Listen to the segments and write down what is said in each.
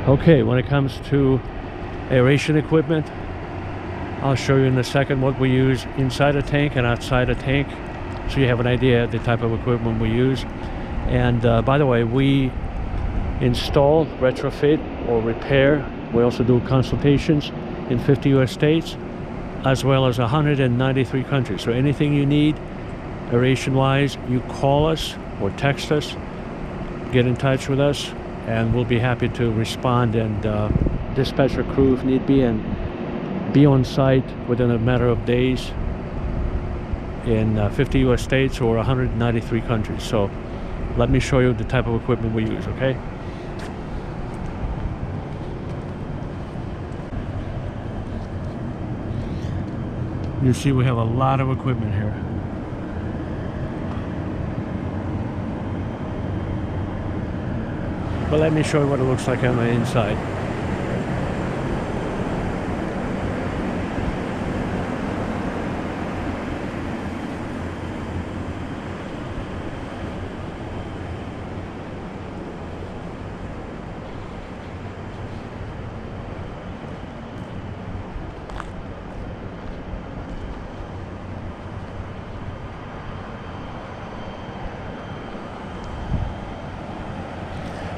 Okay, when it comes to aeration equipment, I'll show you in a second what we use inside a tank and outside a tank, so you have an idea of the type of equipment we use. And by the way, we install, retrofit, or repair. We also do consultations in 50 US states, as well as 193 countries. So anything you need aeration-wise, you call us or text us, get in touch with us, and we'll be happy to respond and dispatch a crew if need be, and be on site within a matter of days in 50 US states or 193 countries. So let me show you the type of equipment we use, okay? You see we have a lot of equipment here. But let me show you what it looks like on the inside.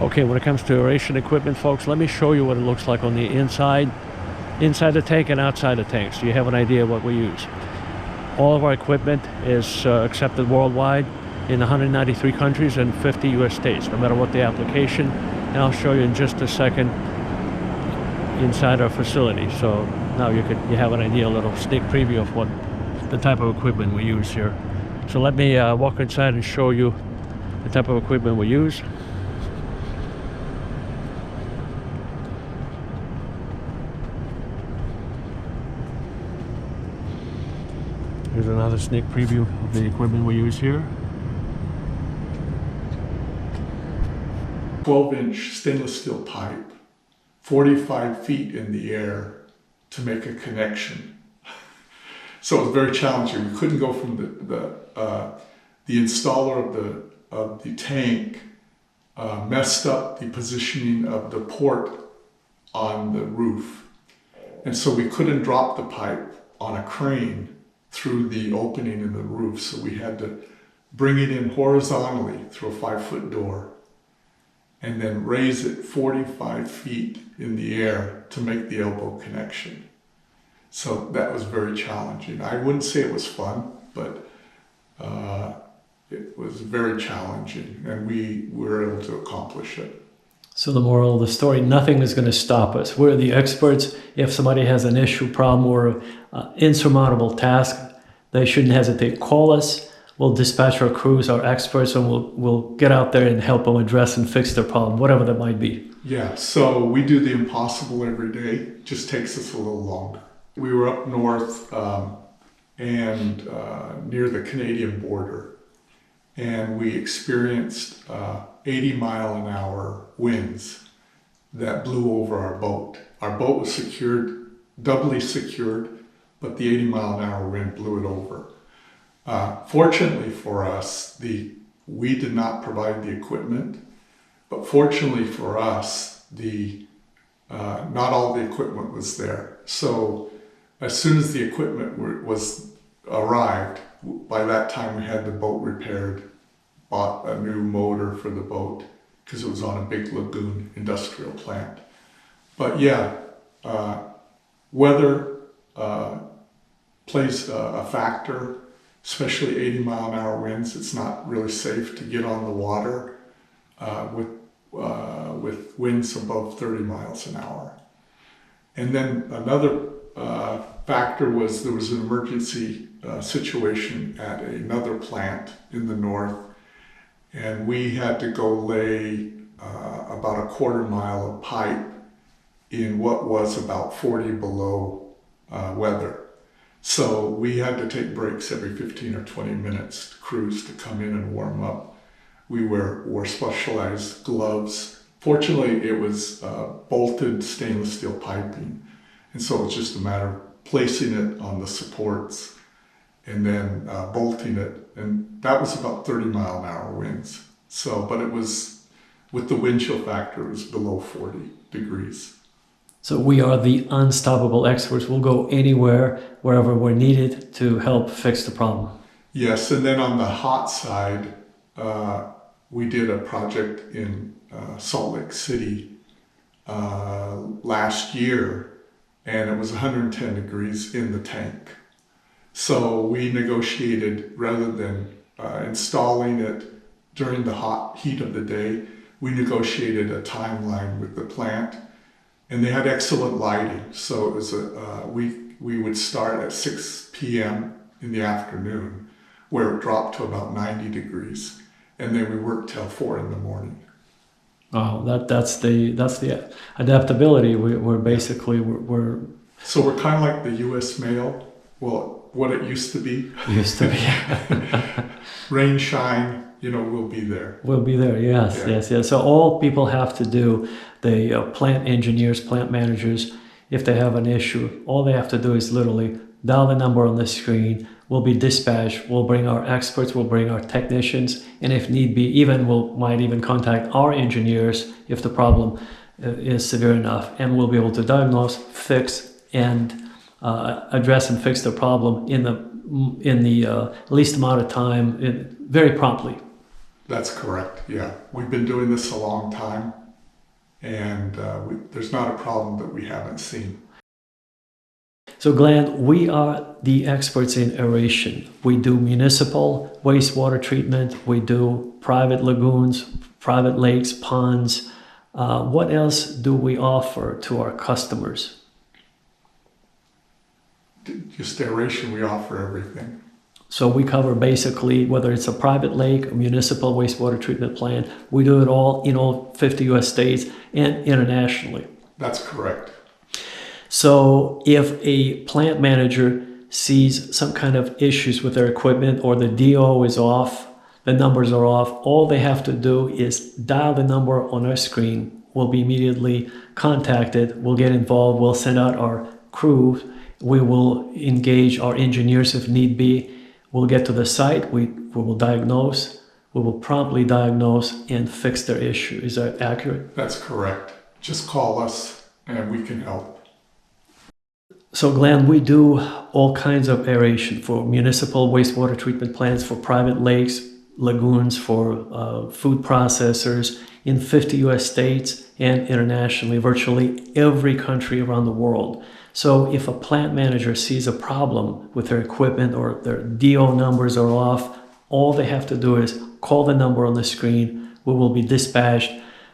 Okay, when it comes to aeration equipment, folks, let me show you what it looks like on the inside the tank and outside the tank, so you have an idea of what we use. All of our equipment is accepted worldwide in 193 countries and 50 US states, no matter what the application. And I'll show you in just a second inside our facility. So now you have an idea, a little sneak preview of what the type of equipment we use here. So let me walk inside and show you the type of equipment we use. Here's another sneak preview of the equipment we use here. 12-inch stainless steel pipe, 45 feet in the air to make a connection. So it was very challenging. We couldn't go from the installer of the tank messed up the positioning of the port on the roof. And so we couldn't drop the pipe on a crane through the opening in the roof, so we had to bring it in horizontally through a 5-foot door and then raise it 45 feet in the air to make the elbow connection. So that was very challenging. I wouldn't say it was fun, but it was very challenging, and we were able to accomplish it. So the moral of the story, nothing is going to stop us. We're the experts. If somebody has an issue, problem, or insurmountable task, they shouldn't hesitate. Call us. We'll dispatch our crews, our experts, and we'll get out there and help them address and fix their problem, whatever that might be. Yeah, so we do the impossible every day. It just takes us a little longer. We were up north and near the Canadian border, and we experienced 80-mile-an-hour winds that blew over our boat. Our boat was secured, doubly secured, but the 80-mile-an-hour wind blew it over. Fortunately for us, we did not provide the equipment, but fortunately for us, not all the equipment was there. So as soon as the equipment arrived, by that time we had the boat repaired, bought a new motor for the boat because it was on a big lagoon industrial plant. But yeah, weather plays a factor, especially 80-mile-an-hour winds. It's not really safe to get on the water with winds above 30 miles an hour. And then another factor was there was an emergency situation at another plant in the north, and we had to go lay about a 1/4 mile of pipe in what was about 40 below weather. So we had to take breaks every 15 or 20 minutes, crews to come in and warm up. We wore specialized gloves. Fortunately, it was bolted stainless steel piping, and so it's just a matter of placing it on the supports and then bolting it, and that was about 30-mile-an-hour winds. So, but it was With the wind chill factor, it was below 40 degrees. So we are the unstoppable experts. We'll go anywhere, wherever we're needed to help fix the problem. Yes, and then on the hot side, we did a project in Salt Lake City last year, and it was 110 degrees in the tank. So we negotiated, rather than installing it during the hot heat of the day, we negotiated a timeline with the plant, and they had excellent lighting. So it was we would start at 6 p.m. in the afternoon, where it dropped to about 90 degrees, and then we worked till 4 in the morning. Oh, that's the adaptability. We're So we're kind of like the U.S. mail. Well, what it used to be. used to be. Rain, shine, we'll be there. We'll be there. Yes, Yeah. yes. So all people have to do, the plant engineers, plant managers, if they have an issue, all they have to do is literally dial the number on the screen. We'll be dispatched. We'll bring our experts. We'll bring our technicians, and if need be, might even contact our engineers if the problem is severe enough, and we'll be able to diagnose, fix, and address and fix the problem in the least amount of time, very promptly. That's correct. Yeah, we've been doing this a long time, and there's not a problem that we haven't seen. So Glenn, we are the experts in aeration. We do municipal wastewater treatment. We do private lagoons, private lakes, ponds. What else do we offer to our customers? Just aeration, we offer everything. So we cover basically whether it's a private lake, a municipal wastewater treatment plant. We do it all in all 50 U.S. states and internationally. That's correct. So if a plant manager sees some kind of issues with their equipment, or the DO is off, the numbers are off, all they have to do is dial the number on our screen. We'll be immediately contacted. We'll get involved. We'll send out our crew. We will engage our engineers if need be. We'll get to the site. We will diagnose. We will promptly diagnose and fix their issue. Is that accurate? That's correct. Just call us and we can help. So Glenn, we do all kinds of aeration for municipal wastewater treatment plants, for private lakes, lagoons, for food processors in 50 U.S. states and internationally, virtually every country around the world. So if a plant manager sees a problem with their equipment or their DO numbers are off, all they have to do is call the number on the screen. We will be dispatched.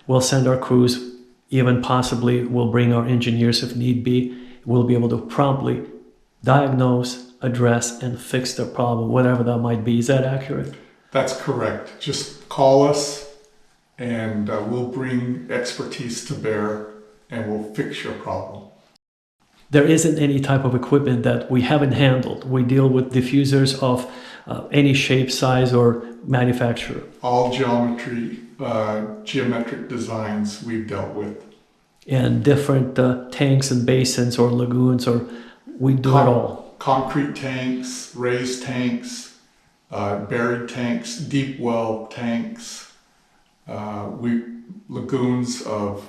We'll send our crews. Even possibly we'll bring our engineers if need be. We'll be able to promptly diagnose, address, and fix the problem, whatever that might be. Is that accurate? That's correct. Just call us and we'll bring expertise to bear and we'll fix your problem. There isn't any type of equipment that we haven't handled. We deal with diffusers of any shape, size, or manufacturer. All geometric designs we've dealt with. And different tanks and basins or lagoons, or we do it all. Concrete tanks, raised tanks, buried tanks, deep well tanks, lagoons of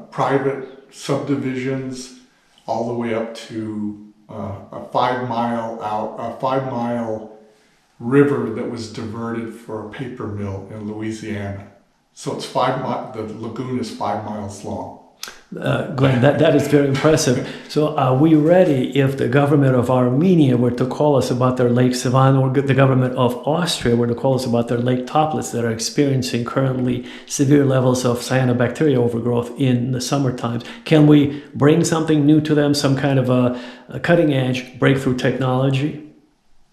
private subdivisions, all the way up to a 5 mile river that was diverted for a paper mill in Louisiana. So it's the lagoon is 5 miles long. Glenn, that is very impressive. So are we ready if the government of Armenia were to call us about their Lake Sivan, or the government of Austria were to call us about their Lake Toplitz that are experiencing currently severe levels of cyanobacteria overgrowth in the summer times? Can we bring something new to them, some kind of a cutting edge breakthrough technology?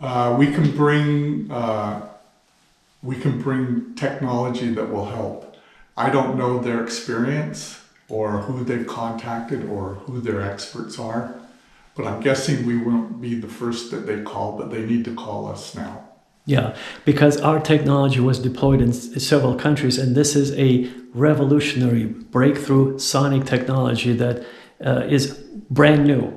We can bring technology that will help. I don't know their experience or who they've contacted or who their experts are, but I'm guessing we won't be the first that they call, but they need to call us now. Yeah, because our technology was deployed in several countries, and this is a revolutionary breakthrough sonic technology that is brand new.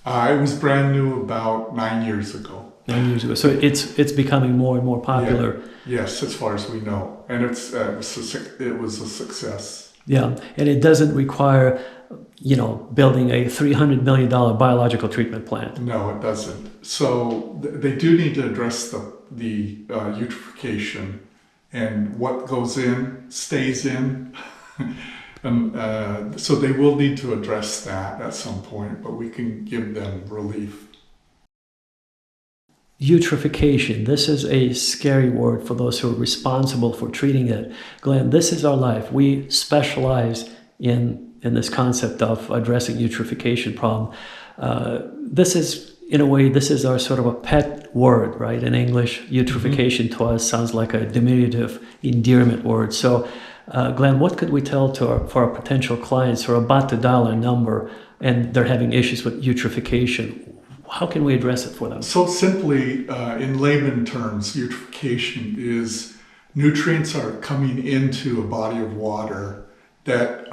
It was brand new about 9 years ago. 9 years ago. So it's becoming more and more popular. Yes, as far as we know, and it was a success. Yeah, and it doesn't require, building a $300 million biological treatment plant. No, it doesn't. So they do need to address the eutrophication, and what goes in stays in. And so they will need to address that at some point, but we can give them relief. Eutrophication, this is a scary word for those who are responsible for treating it. Glenn, this is our life. We specialize in this concept of addressing eutrophication problem. This is, in a way, this is our sort of a pet word, right? In English, eutrophication to us sounds like a diminutive endearment word. So, Glenn, what could we tell for our potential clients who are about to dial a number and they're having issues with eutrophication? How can we address it for them? So simply, in layman terms, eutrophication is nutrients are coming into a body of water that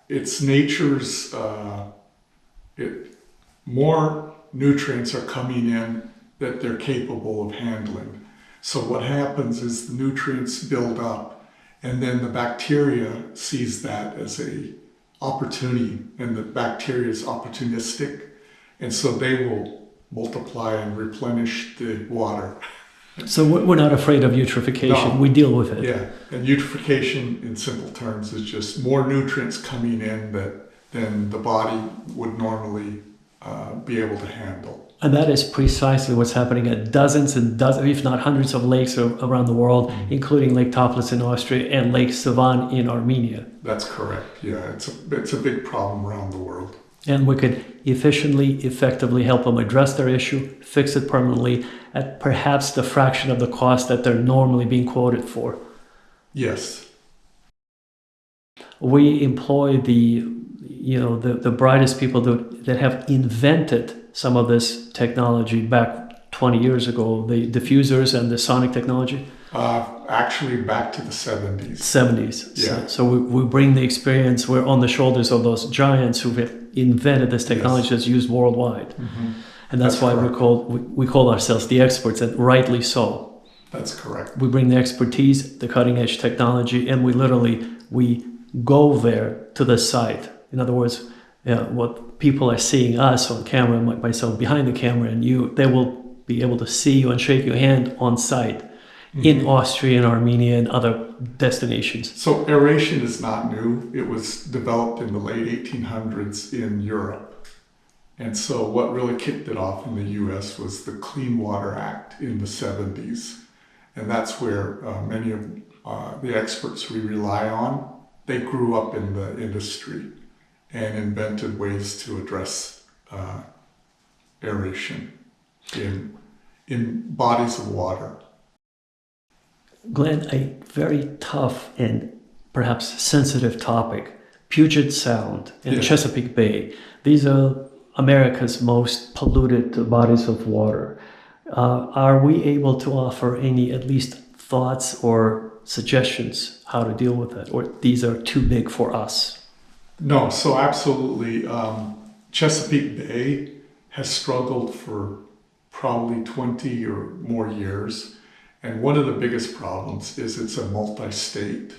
its nature's more nutrients are coming in that they're capable of handling. So what happens is the nutrients build up, and then the bacteria sees that as a opportunity, and the bacteria is opportunistic. And so they will multiply and replenish the water. So we're not afraid of eutrophication. No. We deal with it. Yeah, and eutrophication in simple terms is just more nutrients coming in than the body would normally be able to handle. And that is precisely what's happening at dozens and dozens, if not hundreds of lakes around the world, including Lake Toplitz in Austria and Lake Sevan in Armenia. That's correct. Yeah, it's a big problem around the world. And we could efficiently, effectively help them address their issue, fix it permanently, at perhaps the fraction of the cost that they're normally being quoted for. Yes. We employ the brightest people that have invented some of this technology back 20 years ago, the diffusers and the sonic technology. Actually back to the 70s. 70s. Yeah. So we bring the experience. We're on the shoulders of those giants who have invented this technology that's used worldwide. Mm-hmm. And that's why we call ourselves the experts, and rightly so. That's correct. We bring the expertise, the cutting edge technology, and we go there to the site. In other words, what people are seeing us on camera, myself behind the camera, and you, they will be able to see you and shake your hand on site. Mm-hmm. In Austria and Armenia and other destinations. So aeration is not new. It was developed in the late 1800s in Europe. And so what really kicked it off in the US was the Clean Water Act in the 70s. And that's where many of the experts we rely on, they grew up in the industry and invented ways to address aeration in bodies of water. Glenn, a very tough and perhaps sensitive topic, Puget Sound and Chesapeake Bay. These are America's most polluted bodies of water. Are we able to offer any at least thoughts or suggestions how to deal with it? Or these are too big for us? No, so absolutely. Chesapeake Bay has struggled for probably 20 or more years. And one of the biggest problems is it's a multi-state.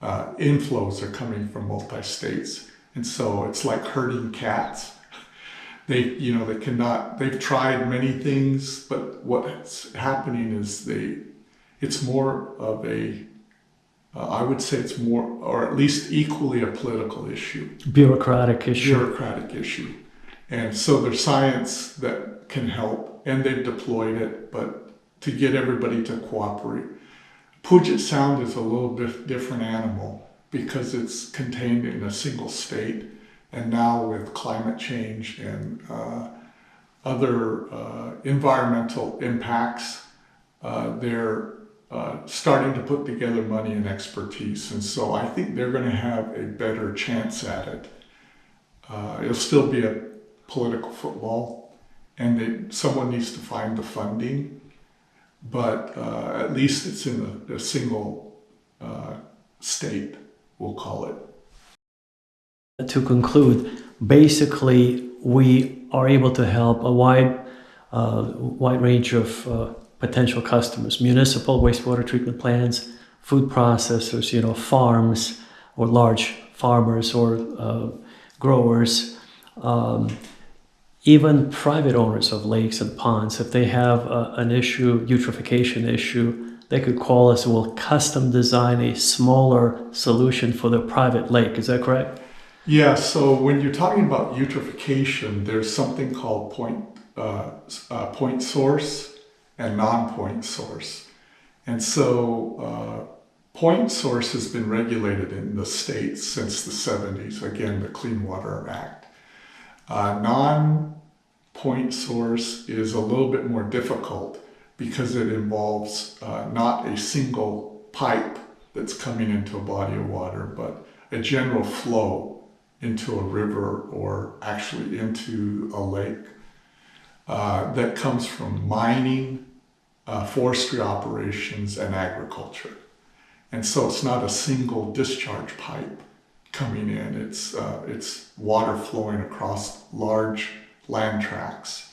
Inflows are coming from multi-states. And so it's like herding cats. They've tried many things, but what's happening is it's more of I would say it's more, or at least equally a political issue. Bureaucratic issue. And so there's science that can help, and they've deployed it, but to get everybody to cooperate. Puget Sound is a little bit different animal because it's contained in a single state, and now with climate change and other environmental impacts, they're starting to put together money and expertise, and so I think they're going to have a better chance at it. It'll still be a political football, and someone needs to find the funding. But at least it's in a single state, we'll call it. To conclude, basically we are able to help a wide wide range of potential customers, municipal wastewater treatment plants, food processors, farms or large farmers or growers, even private owners of lakes and ponds. If they have an issue, eutrophication issue, they could call us and we'll custom design a smaller solution for their private lake. Is that correct? Yeah, so when you're talking about eutrophication, there's something called point source and non-point source. And so point source has been regulated in the States since the 70s, again, the Clean Water Act. Non-point source is a little bit more difficult because it involves not a single pipe that's coming into a body of water, but a general flow into a river or actually into a lake that comes from mining, forestry operations, and agriculture. And so it's not a single discharge pipe coming in. It's water flowing across large land tracts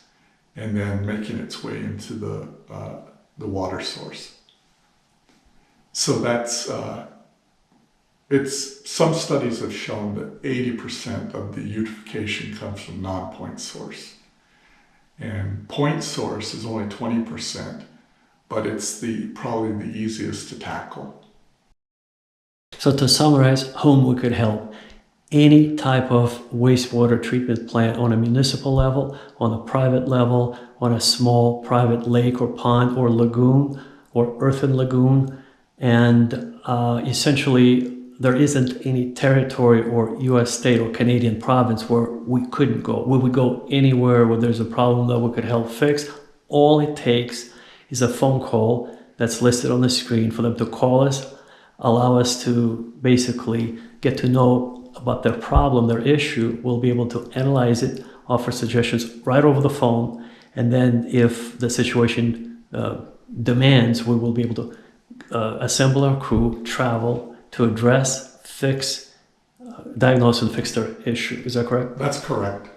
and then making its way into the water source. So that's some studies have shown that 80% of the eutrophication comes from non-point source. And point source is only 20%, but it's probably the easiest to tackle. So to summarize, whom we could help: any type of wastewater treatment plant on a municipal level, on a private level, on a small private lake or pond or lagoon or earthen lagoon. And essentially, there isn't any territory or U.S. state or Canadian province where we couldn't go. We would go anywhere where there's a problem that we could help fix. All it takes is a phone call that's listed on the screen for them to call us, allow us to basically get to know about their problem, their issue. We'll be able to analyze it, offer suggestions right over the phone, and then if the situation demands, we will be able to assemble our crew, travel to address, fix, diagnose and fix their issue. Is that correct? That's correct.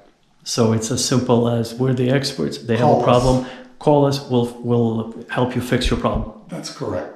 So it's as simple as we're the experts, they have Call a problem, call us, we'll help you fix your problem. That's correct.